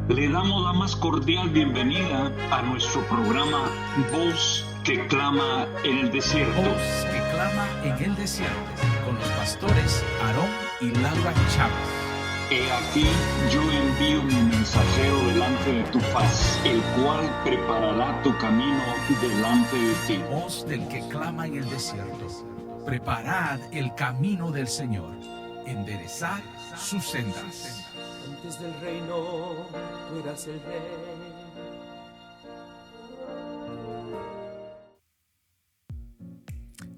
Le damos la más cordial bienvenida a nuestro programa Voz que clama en el desierto. Voz que clama en el desierto, con los pastores Aarón y Laura Chávez. He aquí yo envío mi mensajero delante de tu faz, el cual preparará tu camino delante de ti. Voz del que clama en el desierto. Preparad el camino del Señor, enderezad sus sendas. Antes del reino, tú eras el rey.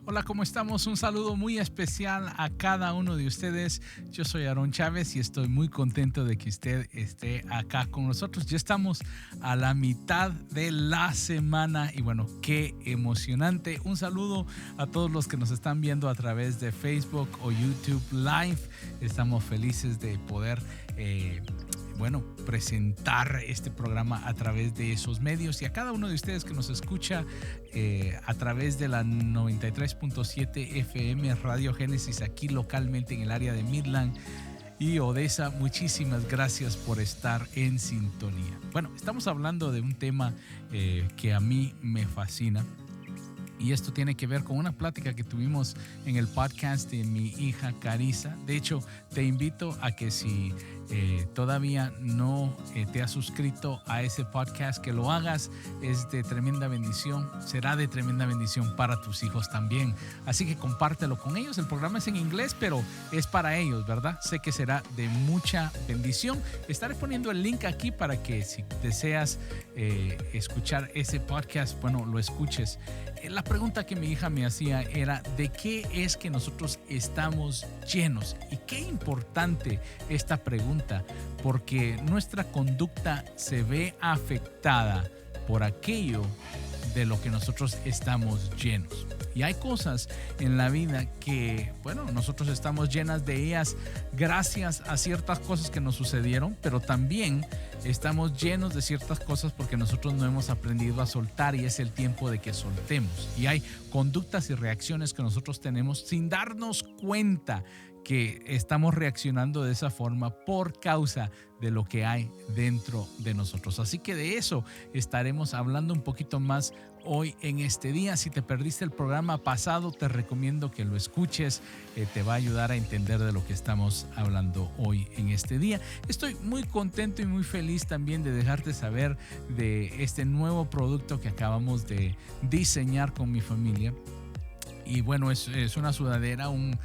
Hola, ¿cómo estamos? Un saludo muy especial a cada uno de ustedes. Yo soy Aarón Chávez y estoy muy contento de que usted esté acá con nosotros. Ya estamos a la mitad de la semana y bueno, qué emocionante. Un saludo a todos los que nos están viendo a través de Facebook o YouTube Live. Estamos felices de poder presentar este programa a través de esos medios y a cada uno de ustedes que nos escucha a través de la 93.7 FM Radio Génesis aquí localmente en el área de Midland y Odessa. Muchísimas gracias por estar en sintonía. Bueno, estamos hablando de un tema que a mí me fascina. Y esto tiene que ver con una plática que tuvimos en el podcast de mi hija Carissa. De hecho, te invito a que si todavía no te has suscrito a ese podcast, que lo hagas. Es de tremenda bendición, será de tremenda bendición para tus hijos también. Así que compártelo con ellos. El programa es en inglés, pero es para ellos, ¿verdad? Sé que será de mucha bendición. Estaré poniendo el link aquí para que si deseas escuchar ese podcast, bueno, lo escuches. La pregunta que mi hija me hacía era ¿de qué es que nosotros estamos llenos? Y qué importante esta pregunta, porque nuestra conducta se ve afectada por aquello de lo que nosotros estamos llenos. Y hay cosas en la vida que, bueno, nosotros estamos llenas de ellas gracias a ciertas cosas que nos sucedieron, pero también estamos llenos de ciertas cosas porque nosotros no hemos aprendido a soltar y es el tiempo de que soltemos. Y hay conductas y reacciones que nosotros tenemos sin darnos cuenta que estamos reaccionando de esa forma por causa de lo que hay dentro de nosotros. Así que de eso estaremos hablando un poquito más hoy en este día. Si te perdiste el programa pasado, te recomiendo que lo escuches. Te va a ayudar a entender de lo que estamos hablando hoy en este día. Estoy muy contento y muy feliz también de dejarte saber de este nuevo producto que acabamos de diseñar con mi familia. Y bueno, es una sudadera, un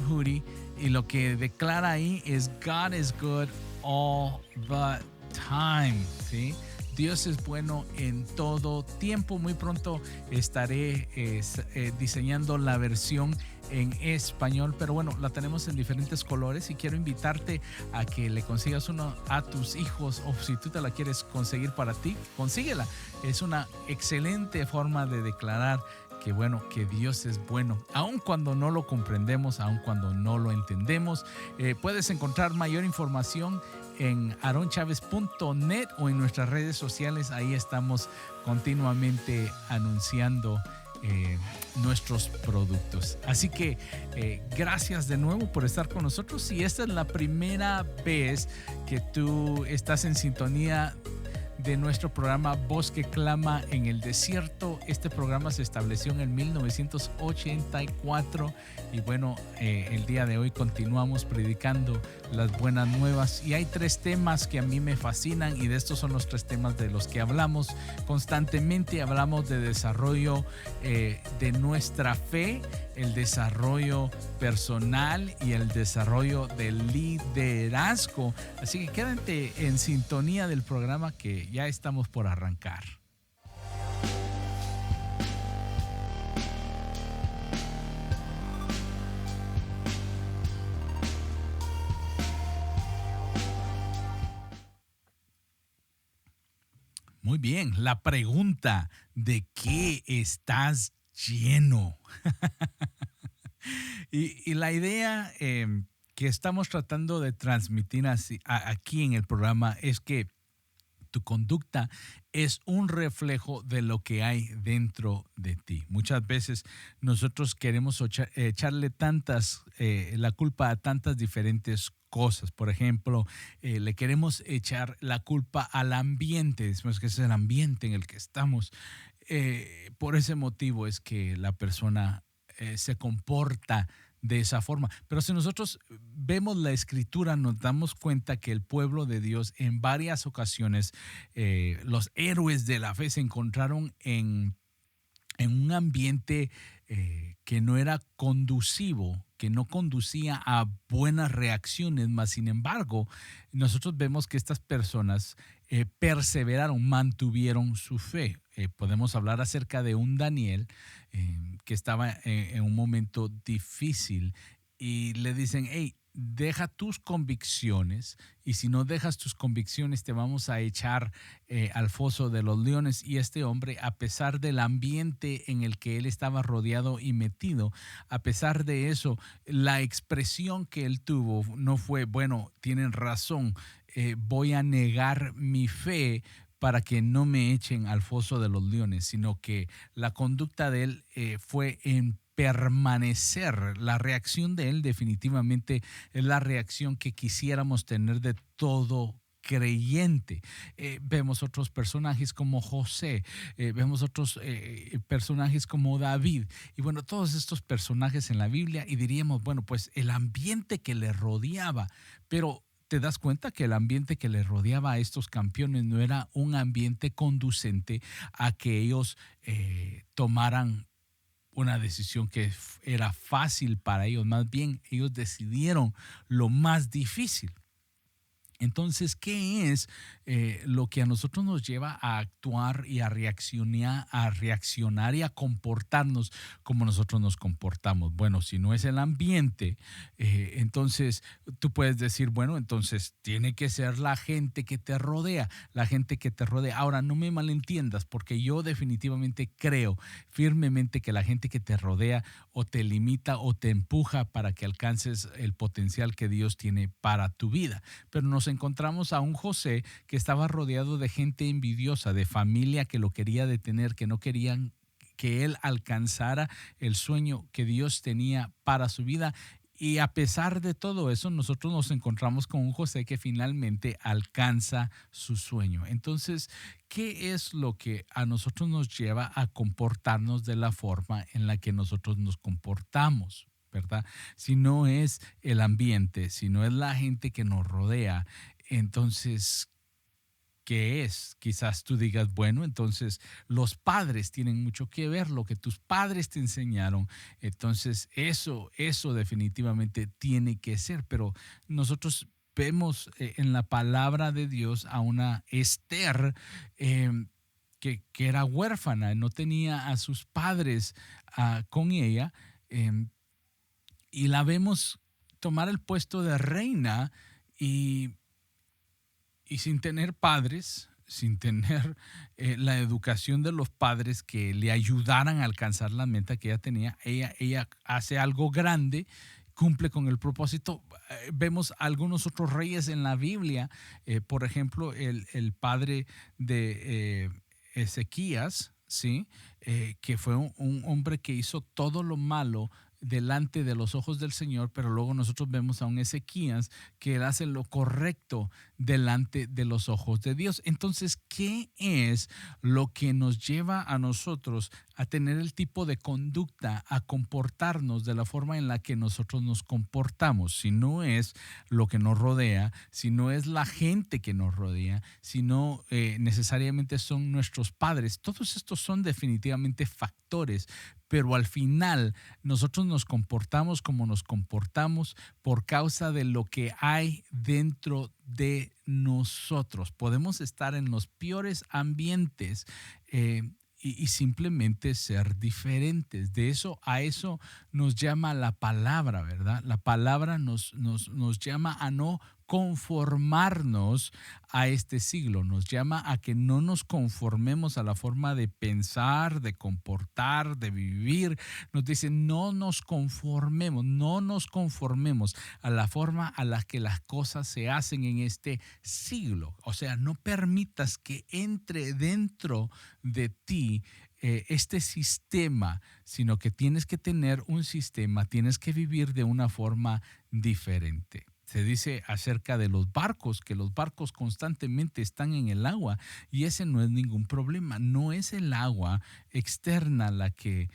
hoodie, y lo que declara ahí es God is good all the time, ¿sí? Dios es bueno en todo tiempo. Muy pronto estaré diseñando la versión en español, pero bueno, la tenemos en diferentes colores y quiero invitarte a que le consigas uno a tus hijos, o si tú te la quieres conseguir para ti, consíguela. Es una excelente forma de declarar que bueno, que Dios es bueno, aun cuando no lo comprendemos, aun cuando no lo entendemos. Puedes encontrar mayor información en aronchavez.net o en nuestras redes sociales. Ahí estamos continuamente anunciando nuestros productos. Así que gracias de nuevo por estar con nosotros. Si esta es la primera vez que tú estás en sintonía de nuestro programa Voz que clama en el desierto, este programa se estableció en el 1984 y bueno, el día de hoy continuamos predicando las buenas nuevas y hay 3 temas que a mí me fascinan y de estos son los 3 temas de los que hablamos constantemente. Hablamos de desarrollo de nuestra fe, el desarrollo personal y el desarrollo del liderazgo. Así que quédate en sintonía del programa que ya estamos por arrancar. Muy bien, la pregunta: ¿de qué estás lleno? Y la idea que estamos tratando de transmitir aquí en el programa es que tu conducta es un reflejo de lo que hay dentro de ti. Muchas veces nosotros queremos echarle la culpa a tantas diferentes cosas. Por ejemplo, le queremos echar la culpa al ambiente, decimos que es el ambiente en el que estamos. Por ese motivo es que la persona se comporta de esa forma. Pero si nosotros vemos la escritura, nos damos cuenta que el pueblo de Dios en varias ocasiones, los héroes de la fe se encontraron en un ambiente que no era conducivo, que no conducía a buenas reacciones, mas sin embargo, nosotros vemos que estas personas perseveraron, mantuvieron su fe. Podemos hablar acerca de un Daniel que estaba en un momento difícil y le dicen, hey, deja tus convicciones y si no dejas tus convicciones te vamos a echar al foso de los leones. Y este hombre, a pesar del ambiente en el que él estaba rodeado y metido, a pesar de eso, la expresión que él tuvo no fue, bueno, tienen razón, voy a negar mi fe para que no me echen al foso de los leones, sino que la conducta de él fue en permanecer. La reacción de él definitivamente es la reacción que quisiéramos tener de todo creyente. Vemos otros personajes como José, vemos otros personajes como David, y bueno, todos estos personajes en la Biblia, y diríamos, bueno, pues el ambiente que le rodeaba, pero te das cuenta que el ambiente que le rodeaba a estos campeones no era un ambiente conducente a que ellos tomaran una decisión que era fácil para ellos. Más bien, ellos decidieron lo más difícil. Entonces, ¿qué es lo que a nosotros nos lleva a actuar y a reaccionar y a comportarnos como nosotros nos comportamos? Bueno, si no es el ambiente, entonces tú puedes decir, bueno, entonces tiene que ser la gente que te rodea, la gente que te rodea. Ahora, no me malentiendas, porque yo definitivamente creo firmemente que la gente que te rodea o te limita o te empuja para que alcances el potencial que Dios tiene para tu vida. Pero nos encontramos a un José que estaba rodeado de gente envidiosa, de familia que lo quería detener, que no querían que él alcanzara el sueño que Dios tenía para su vida. Y a pesar de todo eso, nosotros nos encontramos con un José que finalmente alcanza su sueño. Entonces, ¿qué es lo que a nosotros nos lleva a comportarnos de la forma en la que nosotros nos comportamos? ¿Verdad? Si no es el ambiente, si no es la gente que nos rodea, entonces, ¿qué es? Quizás tú digas, bueno, entonces los padres tienen mucho que ver, lo que tus padres te enseñaron, entonces eso definitivamente tiene que ser, pero nosotros vemos en la palabra de Dios a una Esther que era huérfana, no tenía a sus padres con ella, y la vemos tomar el puesto de reina y sin tener padres, sin tener la educación de los padres que le ayudaran a alcanzar la meta que ella tenía, ella hace algo grande, cumple con el propósito. Vemos algunos otros reyes en la Biblia, por ejemplo, el padre de Ezequías, ¿sí? Que fue un hombre que hizo todo lo malo delante de los ojos del Señor, pero luego nosotros vemos a un Ezequías que él hace lo correcto delante de los ojos de Dios. Entonces, ¿qué es lo que nos lleva a nosotros a tener el tipo de conducta, a comportarnos de la forma en la que nosotros nos comportamos? Si no es lo que nos rodea, si no es la gente que nos rodea, si no necesariamente son nuestros padres, todos estos son definitivamente factores, pero al final nosotros nos comportamos como nos comportamos por causa de lo que hay dentro de nosotros. Podemos estar en los peores ambientes y simplemente ser diferentes. De eso a eso nos llama la palabra, ¿verdad? La palabra nos llama a no conformarnos a este siglo, nos llama a que no nos conformemos a la forma de pensar, de comportar, de vivir. Nos dice, no nos conformemos a la forma a la que las cosas se hacen en este siglo. O sea, no permitas que entre dentro de ti este sistema, sino que tienes que tener un sistema, tienes que vivir de una forma diferente. Se dice acerca de los barcos, que los barcos constantemente están en el agua y ese no es ningún problema. No es el agua externa la que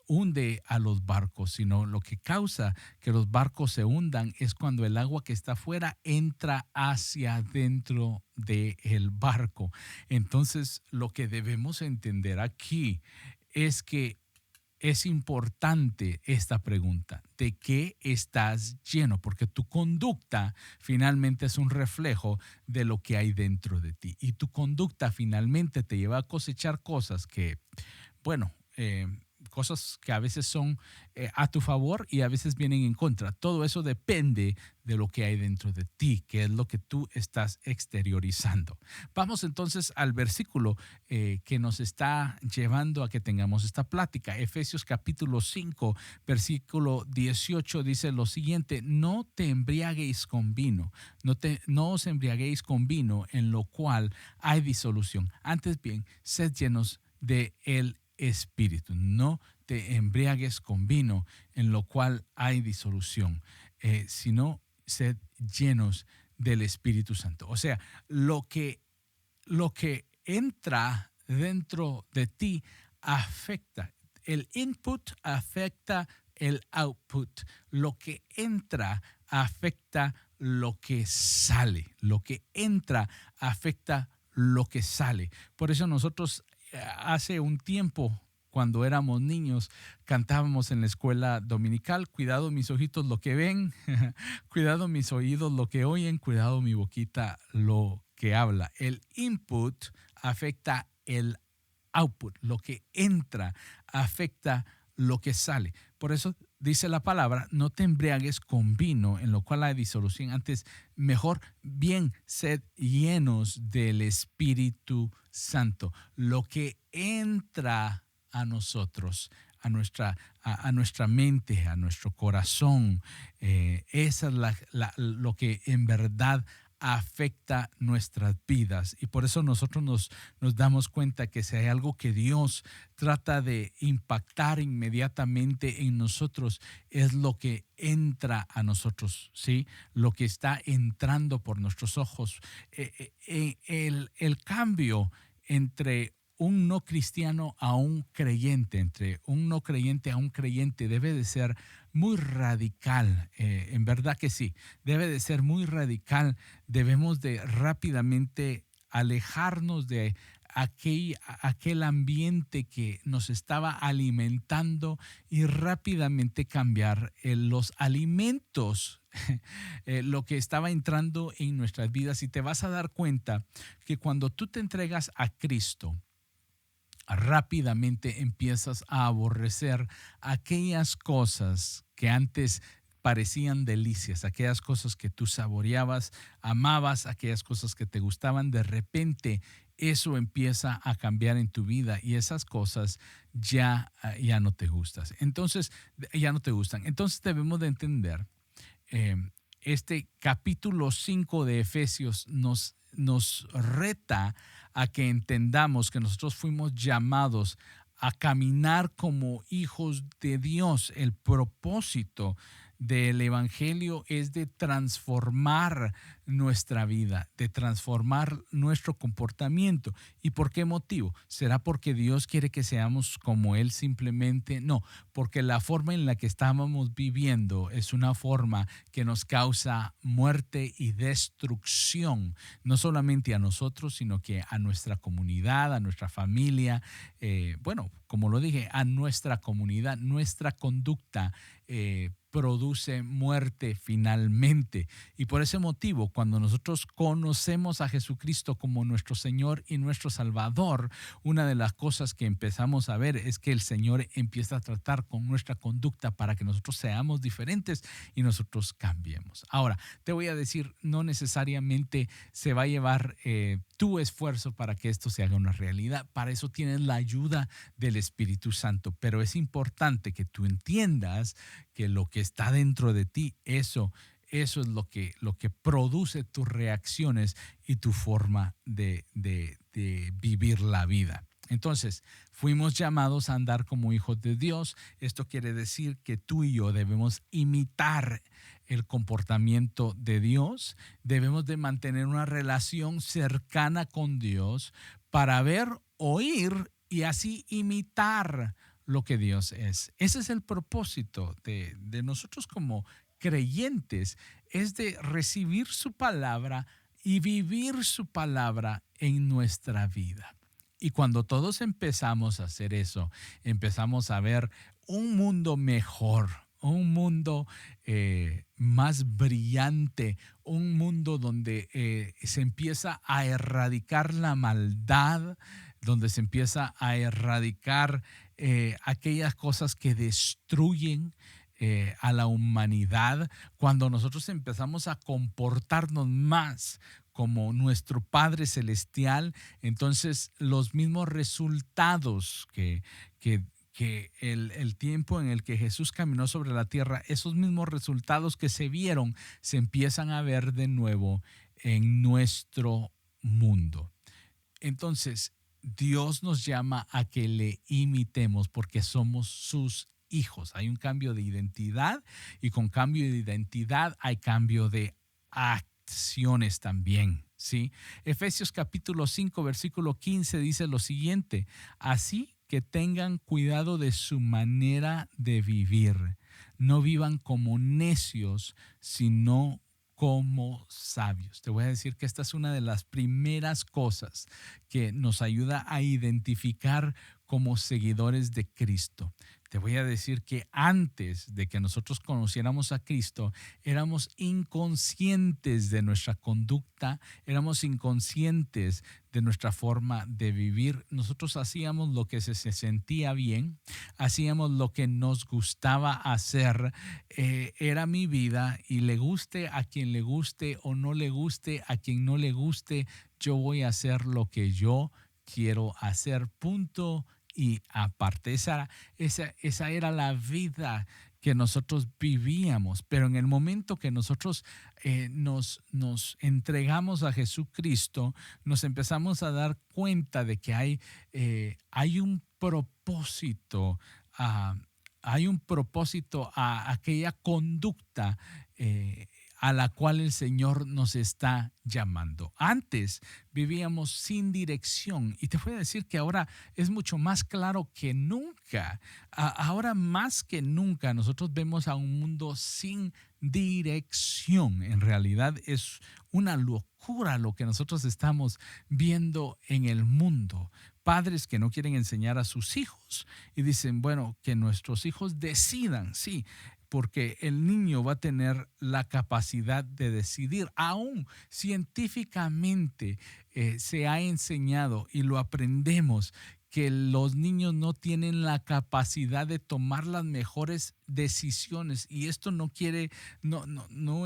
hunde a los barcos, sino lo que causa que los barcos se hundan es cuando el agua que está afuera entra hacia adentro del barco. Entonces, lo que debemos entender aquí es que es importante esta pregunta: ¿de qué estás lleno? Porque tu conducta finalmente es un reflejo de lo que hay dentro de ti. Y tu conducta finalmente te lleva a cosechar cosas que, bueno, cosas que a veces son a tu favor y a veces vienen en contra. Todo eso depende de lo que hay dentro de ti, que es lo que tú estás exteriorizando. Vamos entonces al versículo que nos está llevando a que tengamos esta plática. Efesios capítulo 5, versículo 18 dice lo siguiente: no te embriaguéis con vino, no os embriaguéis con vino en lo cual hay disolución. Antes bien, sed llenos de el Espíritu. No te embriagues con vino en lo cual hay disolución, sino sed llenos del Espíritu Santo. O sea, lo que entra dentro de ti afecta. El input afecta el output. Lo que entra afecta lo que sale. Lo que entra afecta lo que sale. Por eso nosotros hace un tiempo, cuando éramos niños, cantábamos en la escuela dominical: cuidado mis ojitos lo que ven, cuidado mis oídos lo que oyen, cuidado mi boquita lo que habla. El input afecta el output. Lo que entra afecta lo que sale. Por eso dice la palabra: no te embriagues con vino en lo cual hay disolución. Antes, mejor bien, sed llenos del Espíritu Santo. Lo que entra a nosotros, a nuestra mente, a nuestro corazón, esa es lo que en verdad afecta nuestras vidas. Y por eso nosotros nos damos cuenta que si hay algo que Dios trata de impactar inmediatamente en nosotros, es lo que entra a nosotros, ¿sí? Lo que está entrando por nuestros ojos. El cambio entre un no cristiano a un creyente, entre un no creyente a un creyente, debe de ser muy radical. En verdad que sí, debe de ser muy radical. Debemos de rápidamente alejarnos de aquel ambiente que nos estaba alimentando y rápidamente cambiar los alimentos, lo que estaba entrando en nuestras vidas. Y te vas a dar cuenta que cuando tú te entregas a Cristo, rápidamente empiezas a aborrecer aquellas cosas que antes parecían delicias, aquellas cosas que tú saboreabas, amabas, aquellas cosas que te gustaban. De repente eso empieza a cambiar en tu vida y esas cosas ya no te gustan. Entonces debemos de entender, este capítulo 5 de Efesios nos reta a que entendamos que nosotros fuimos llamados a caminar como hijos de Dios. El propósito del Evangelio es de transformar nuestra vida, de transformar nuestro comportamiento. ¿Y por qué motivo? ¿Será porque Dios quiere que seamos como Él simplemente? No, porque la forma en la que estábamos viviendo es una forma que nos causa muerte y destrucción, no solamente a nosotros, sino que a nuestra comunidad, a nuestra familia, como lo dije, a nuestra comunidad. Nuestra conducta produce muerte finalmente. Y por ese motivo, cuando nosotros conocemos a Jesucristo como nuestro Señor y nuestro Salvador, una de las cosas que empezamos a ver es que el Señor empieza a tratar con nuestra conducta para que nosotros seamos diferentes y nosotros cambiemos. Ahora, te voy a decir, no necesariamente se va a llevar tu esfuerzo para que esto se haga una realidad. Para eso tienes la ayuda del Espíritu Santo, pero es importante que tú entiendas que lo que está dentro de ti, eso es lo que produce tus reacciones y tu forma de vivir la vida. Entonces, fuimos llamados a andar como hijos de Dios. Esto quiere decir que tú y yo debemos imitar el comportamiento de Dios. Debemos de mantener una relación cercana con Dios para ver, oír y así imitar lo que Dios es. Ese es el propósito de nosotros como creyentes, es de recibir su palabra y vivir su palabra en nuestra vida. Y cuando todos empezamos a hacer eso, empezamos a ver un mundo mejor, un mundo más brillante, un mundo donde se empieza a erradicar la maldad, donde se empieza a erradicar aquellas cosas que destruyen a la humanidad. Cuando nosotros empezamos a comportarnos más como nuestro Padre Celestial, entonces los mismos resultados que el tiempo en el que Jesús caminó sobre la tierra, esos mismos resultados que se vieron, se empiezan a ver de nuevo en nuestro mundo. Entonces, Dios nos llama a que le imitemos porque somos sus hijos. Hay un cambio de identidad y con cambio de identidad hay cambio de acciones también, ¿sí? Efesios capítulo 5, versículo 15 dice lo siguiente: así que tengan cuidado de su manera de vivir. No vivan como necios, sino como sabios. Te voy a decir que esta es una de las primeras cosas que nos ayuda a identificar como seguidores de Cristo. Te voy a decir que antes de que nosotros conociéramos a Cristo, éramos inconscientes de nuestra conducta, éramos inconscientes de nuestra forma de vivir. Nosotros hacíamos lo que se sentía bien, hacíamos lo que nos gustaba hacer. Era mi vida y le guste a quien le guste o no le guste a quien no le guste, yo voy a hacer lo que yo quiero hacer, punto. Y aparte, esa era la vida que nosotros vivíamos. Pero en el momento que nosotros nos entregamos a Jesucristo, nos empezamos a dar cuenta de que hay un propósito, hay un propósito a aquella conducta a la cual el Señor nos está llamando. Antes vivíamos sin dirección y te voy a decir que ahora es mucho más claro que nunca. Ahora más que nunca nosotros vemos a un mundo sin dirección. En realidad es una locura lo que nosotros estamos viendo en el mundo. Padres que no quieren enseñar a sus hijos y dicen, bueno, que nuestros hijos decidan, sí, porque el niño va a tener la capacidad de decidir. Aún científicamente se ha enseñado y lo aprendemos que los niños no tienen la capacidad de tomar las mejores decisiones, y esto no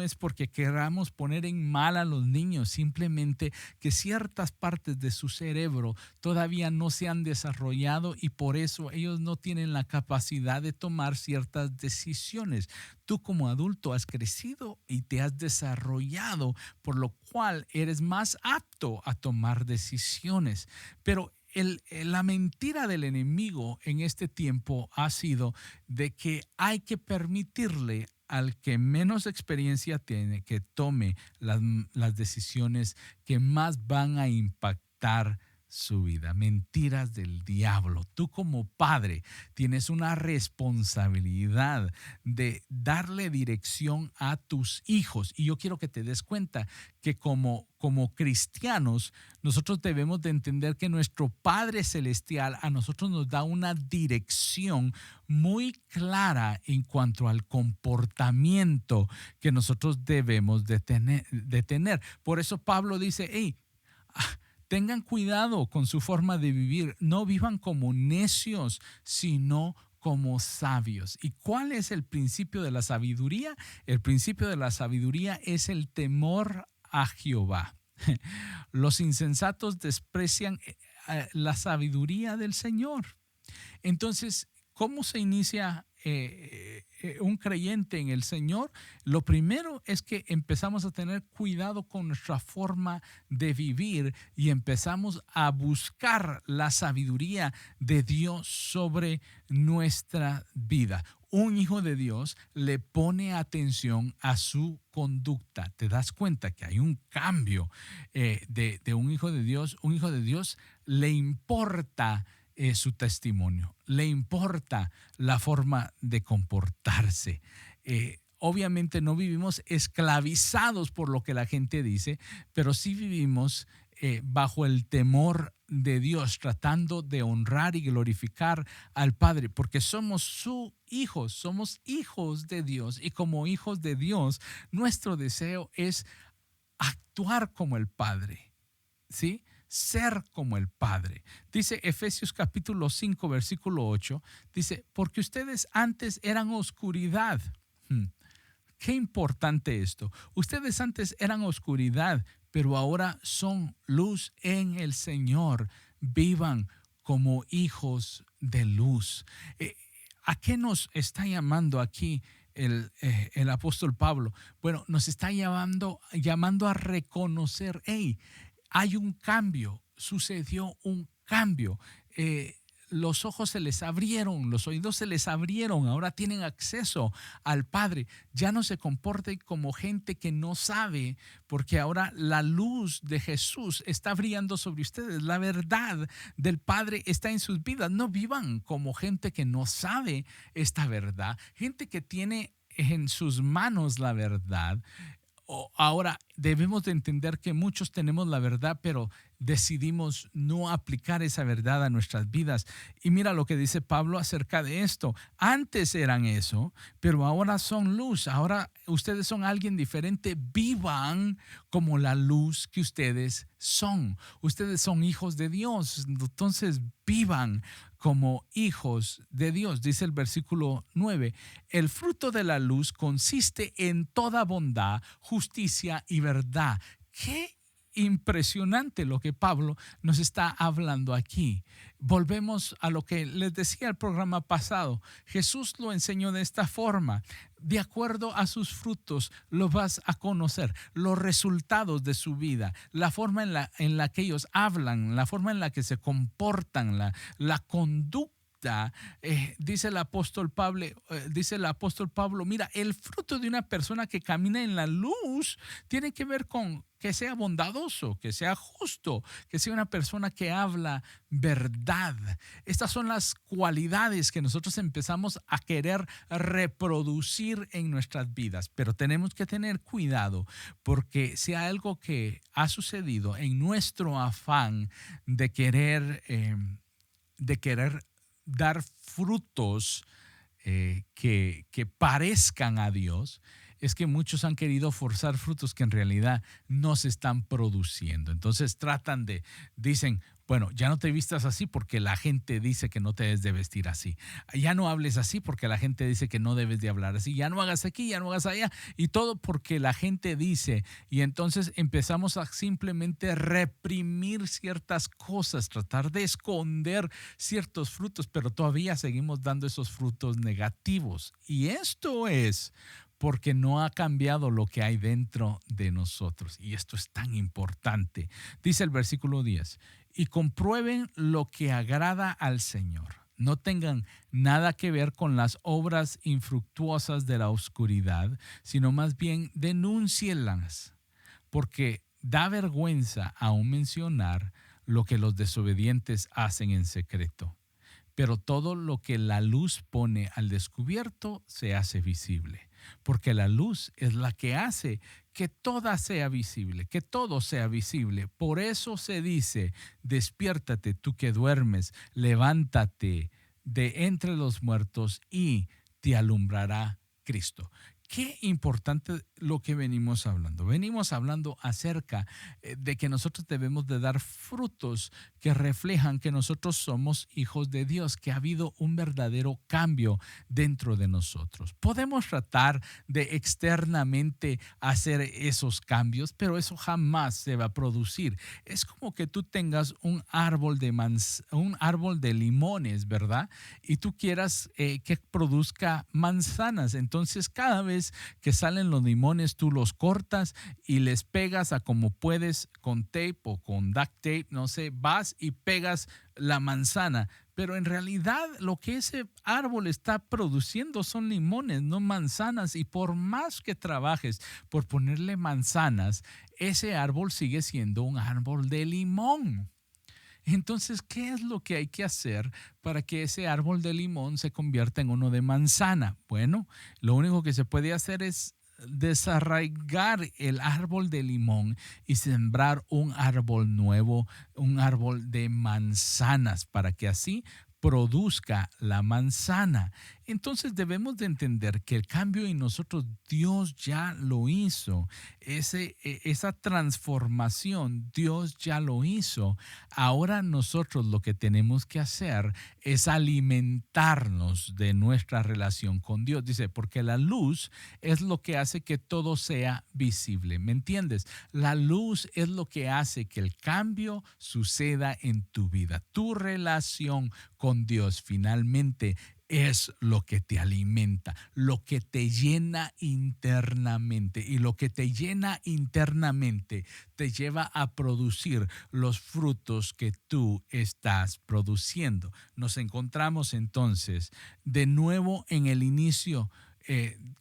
es porque queramos poner en mal a los niños, simplemente que ciertas partes de su cerebro todavía no se han desarrollado y por eso ellos no tienen la capacidad de tomar ciertas decisiones. Tú como adulto has crecido y te has desarrollado, por lo cual eres más apto a tomar decisiones. Pero la mentira del enemigo en este tiempo ha sido de que hay que permitirle al que menos experiencia tiene que tome las decisiones que más van a impactar su vida. Mentiras del diablo. Tú como padre tienes una responsabilidad de darle dirección a tus hijos, y yo quiero que te des cuenta que como cristianos nosotros debemos de entender que nuestro Padre Celestial a nosotros nos da una dirección muy clara en cuanto al comportamiento que nosotros debemos de tener. Por eso Pablo dice, tengan cuidado con su forma de vivir. No vivan como necios, sino como sabios. ¿Y cuál es el principio de la sabiduría? El principio de la sabiduría es el temor a Jehová. Los insensatos desprecian la sabiduría del Señor. Entonces, ¿cómo se inicia un creyente en el Señor, lo primero es que empezamos a tener cuidado con nuestra forma de vivir y empezamos a buscar la sabiduría de Dios sobre nuestra vida. Un hijo de Dios le pone atención a su conducta. Te das cuenta que hay un cambio de un hijo de Dios. Un hijo de Dios le importa su testimonio, le importa la forma de comportarse. Obviamente no vivimos esclavizados por lo que la gente dice, pero sí vivimos bajo el temor de Dios, tratando de honrar y glorificar al Padre, porque somos sus hijos, somos hijos de Dios, y como hijos de Dios, nuestro deseo es actuar como el Padre, ¿sí? Ser como el Padre. Dice Efesios capítulo 5, versículo 8, dice, porque ustedes antes eran oscuridad. Qué importante esto. Ustedes antes eran oscuridad, pero ahora son luz en el Señor. Vivan como hijos de luz. ¿A qué nos está llamando aquí el apóstol Pablo? Bueno, nos está llamando a reconocer, hey, hay un cambio, sucedió un cambio. Los ojos se les abrieron, los oídos se les abrieron, ahora tienen acceso al Padre. Ya no se comporten como gente que no sabe, porque ahora la luz de Jesús está brillando sobre ustedes. La verdad del Padre está en sus vidas. No vivan como gente que no sabe esta verdad, gente que tiene en sus manos la verdad. Ahora debemos de entender que muchos tenemos la verdad, pero decidimos no aplicar esa verdad a nuestras vidas. Y mira lo que dice Pablo acerca de esto. Antes eran eso, pero ahora son luz. Ahora ustedes son alguien diferente. Vivan como la luz que ustedes son. Ustedes son hijos de Dios. Entonces vivan como hijos de Dios. Dice el versículo 9, el fruto de la luz consiste en toda bondad, justicia y verdad. ¡Qué impresionante lo que Pablo nos está hablando aquí! Volvemos a lo que les decía el programa pasado. Jesús lo enseñó de esta forma. De acuerdo a sus frutos los vas a conocer, los resultados de su vida, la forma en la que ellos hablan, la forma en la que se comportan, la conducta. Dice el apóstol Pablo, mira, el fruto de una persona que camina en la luz tiene que ver con que sea bondadoso, que sea justo, que sea una persona que habla verdad. Estas son las cualidades que nosotros empezamos a querer reproducir en nuestras vidas, pero tenemos que tener cuidado, porque si hay algo que ha sucedido en nuestro afán de querer dar frutos que parezcan a Dios, es que muchos han querido forzar frutos que en realidad no se están produciendo. Entonces dicen, bueno, ya no te vistas así porque la gente dice que no te debes de vestir así. Ya no hables así porque la gente dice que no debes de hablar así. Ya no hagas aquí, ya no hagas allá. Y todo porque la gente dice. Y entonces empezamos a simplemente reprimir ciertas cosas, tratar de esconder ciertos frutos, pero todavía seguimos dando esos frutos negativos. Y esto es porque no ha cambiado lo que hay dentro de nosotros. Y esto es tan importante. Dice el versículo 10, y comprueben lo que agrada al Señor. No tengan nada que ver con las obras infructuosas de la oscuridad, sino más bien denúncienlas, porque da vergüenza aún mencionar lo que los desobedientes hacen en secreto. Pero todo lo que la luz pone al descubierto se hace visible, porque la luz es la que hace que todo sea visible, que todo sea visible. Por eso se dice, despiértate tú que duermes, levántate de entre los muertos y te alumbrará Cristo. qué importante lo que venimos hablando. Venimos hablando acerca de que nosotros debemos de dar frutos que reflejan que nosotros somos hijos de Dios, que ha habido un verdadero cambio dentro de nosotros. Podemos tratar de externamente hacer esos cambios, pero eso jamás se va a producir. Es como que tú tengas un árbol de limones, ¿verdad? Y tú quieras que produzca manzanas. Entonces, cada vez que salen los limones, tú los cortas y les pegas a como puedes con tape o con duct tape, no sé, vas y pegas la manzana. Pero en realidad lo que ese árbol está produciendo son limones, no manzanas. Y por más que trabajes por ponerle manzanas, ese árbol sigue siendo un árbol de limón. Entonces, ¿qué es lo que hay que hacer para que ese árbol de limón se convierta en uno de manzana? Bueno, lo único que se puede hacer es desarraigar el árbol de limón y sembrar un árbol nuevo, un árbol de manzanas, para que así produzca la manzana. Entonces debemos de entender que el cambio en nosotros Dios ya lo hizo. Esa transformación Dios ya lo hizo. Ahora nosotros lo que tenemos que hacer es alimentarnos de nuestra relación con Dios. Dice, porque la luz es lo que hace que todo sea visible. ¿Me entiendes? La luz es lo que hace que el cambio suceda en tu vida. Tu relación con Dios finalmente es lo que te alimenta, lo que te llena internamente, y lo que te llena internamente te lleva a producir los frutos que tú estás produciendo. Nos encontramos entonces de nuevo en el inicio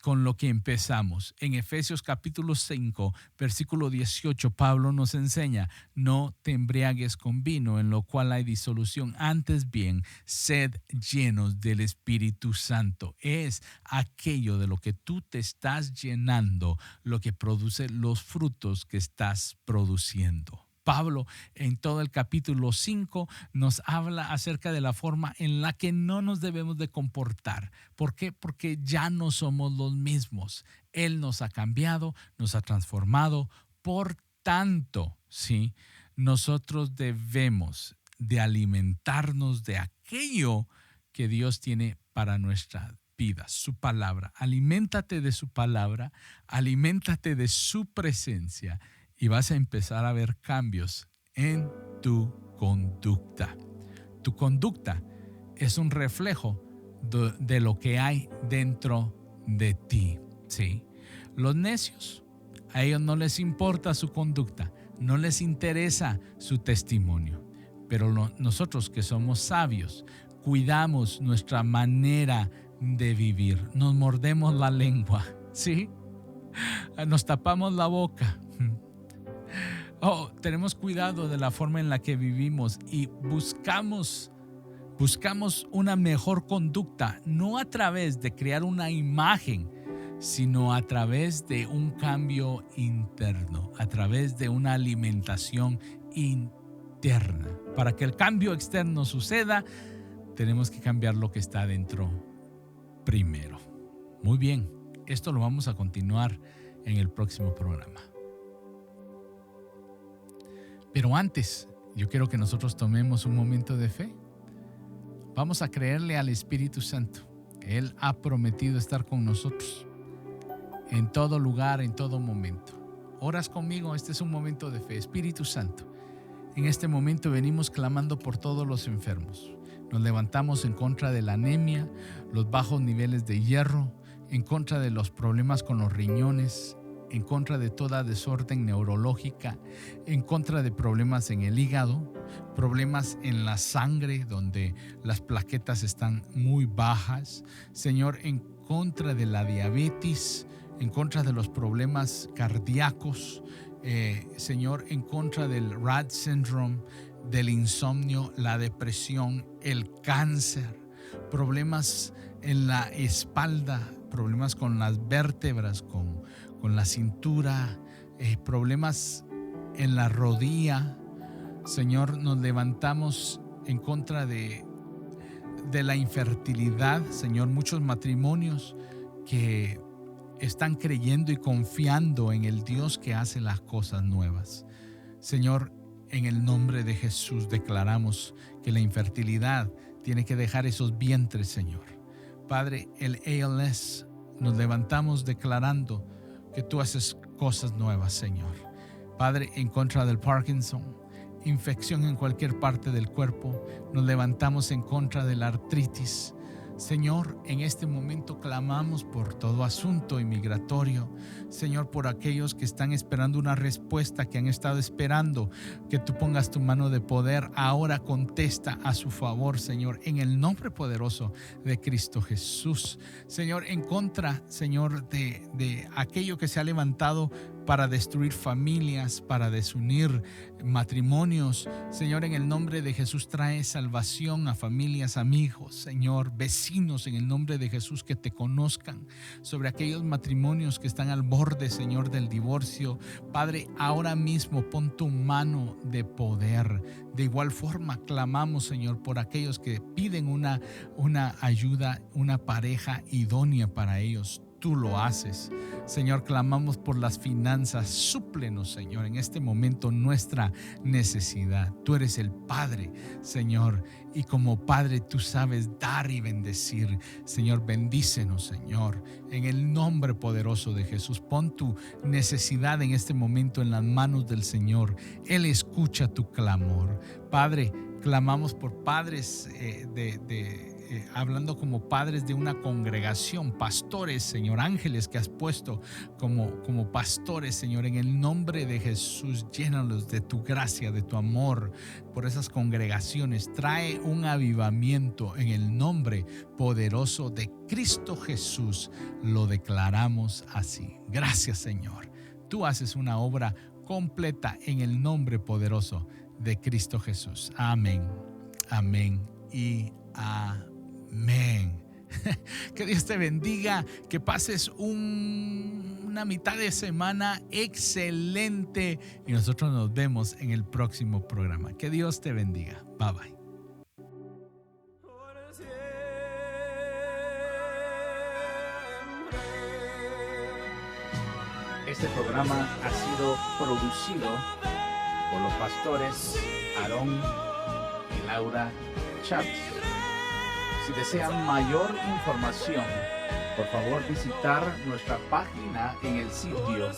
con lo que empezamos. En Efesios capítulo 5, versículo 18, Pablo nos enseña: no te embriagues con vino, en lo cual hay disolución, antes bien, sed llenos del Espíritu Santo. Es aquello de lo que tú te estás llenando lo que produce los frutos que estás produciendo. Pablo en todo el capítulo 5 nos habla acerca de la forma en la que no nos debemos de comportar. ¿Por qué? Porque ya no somos los mismos. Él nos ha cambiado, nos ha transformado. Por tanto, ¿sí?, nosotros debemos de alimentarnos de aquello que Dios tiene para nuestra vida, su palabra. Aliméntate de su palabra, aliméntate de su presencia, y vas a empezar a ver cambios en tu conducta. Tu conducta es un reflejo de lo que hay dentro de ti, ¿sí? Los necios, a ellos no les importa su conducta, no les interesa su testimonio. Pero nosotros que somos sabios, cuidamos nuestra manera de vivir. Nos mordemos la lengua, ¿sí? Nos tapamos la boca. Tenemos cuidado de la forma en la que vivimos y buscamos una mejor conducta, no a través de crear una imagen, sino a través de un cambio interno, a través de una alimentación interna. Para que el cambio externo suceda, tenemos que cambiar lo que está dentro primero. Muy bien, esto lo vamos a continuar en el próximo programa. Pero antes, yo quiero que nosotros tomemos un momento de fe. Vamos a creerle al Espíritu Santo. Él ha prometido estar con nosotros en todo lugar, en todo momento. ¿Oras conmigo? Este es un momento de fe. Espíritu Santo, en este momento venimos clamando por todos los enfermos. Nos levantamos en contra de la anemia, los bajos niveles de hierro, en contra de los problemas con los riñones, en contra de toda desorden neurológica, en contra de problemas en el hígado, problemas en la sangre donde las plaquetas están muy bajas. Señor, en contra de la diabetes, en contra de los problemas cardíacos, Señor, en contra del Rett syndrome, del insomnio, la depresión, el cáncer, problemas en la espalda, problemas con las vértebras, con la cintura, problemas en la rodilla. Señor, nos levantamos en contra de la infertilidad. Señor, muchos matrimonios que están creyendo y confiando en el Dios que hace las cosas nuevas. Señor, en el nombre de Jesús declaramos que la infertilidad tiene que dejar esos vientres, Señor. Padre, el ALS, nos levantamos declarando que tú haces cosas nuevas, Señor. Padre, en contra del Parkinson, infección en cualquier parte del cuerpo, nos levantamos en contra de la artritis. Señor, en este momento clamamos por todo asunto inmigratorio. Señor, por aquellos que están esperando una respuesta, que han estado esperando que tú pongas tu mano de poder. Ahora contesta a su favor, Señor, en el nombre poderoso de Cristo Jesús. Señor, en contra, Señor, de aquello que se ha levantado para destruir familias, para desunir matrimonios. Señor, en el nombre de Jesús trae salvación a familias, amigos, Señor, vecinos, en el nombre de Jesús, que te conozcan. Sobre aquellos matrimonios que están al borde, Señor, del divorcio, Padre, ahora mismo pon tu mano de poder. De igual forma clamamos, Señor, por aquellos que piden una ayuda, una pareja idónea para ellos. Tú lo haces. Señor, clamamos por las finanzas. Súplenos, Señor, en este momento nuestra necesidad. Tú eres el Padre, Señor, y como Padre tú sabes dar y bendecir. Señor, bendícenos, Señor, en el nombre poderoso de Jesús. Pon tu necesidad en este momento en las manos del Señor. Él escucha tu clamor. Padre, clamamos por padres hablando como padres de una congregación, pastores, Señor, ángeles que has puesto como pastores, Señor, en el nombre de Jesús, llénalos de tu gracia, de tu amor por esas congregaciones. Trae un avivamiento en el nombre poderoso de Cristo Jesús. Lo declaramos así. Gracias, Señor. Tú haces una obra completa en el nombre poderoso de Cristo Jesús. Amén, amén y amén. Que Dios te bendiga, que pases una mitad de semana excelente y nosotros nos vemos en el próximo programa. Que Dios te bendiga. Bye bye. Este programa ha sido producido por los pastores Aarón y Laura Chávez. Si desean mayor información, por favor visitar nuestra página en el sitio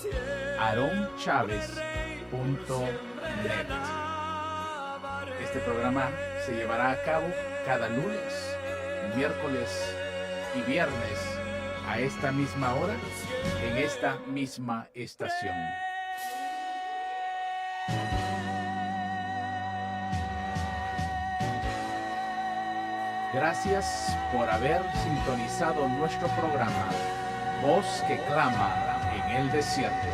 aaronchavez.net. Este programa se llevará a cabo cada lunes, miércoles y viernes a esta misma hora en esta misma estación. Gracias por haber sintonizado nuestro programa, Voz que clama en el desierto.